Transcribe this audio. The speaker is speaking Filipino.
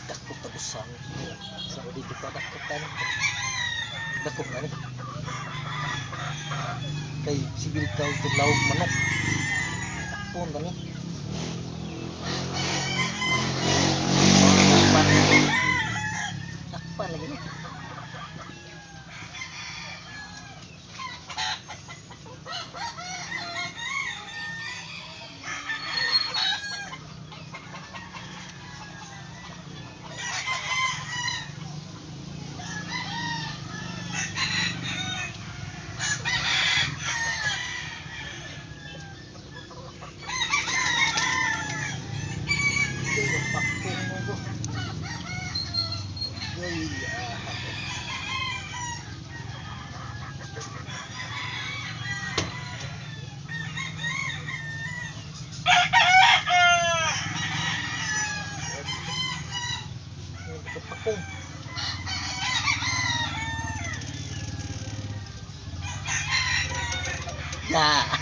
Dako pag-usang. Sa dito pa dako kan. Dako na ni. Kay sigil kay tulawag manok. Takpon ba ni? Takpan lagi ni. Nah.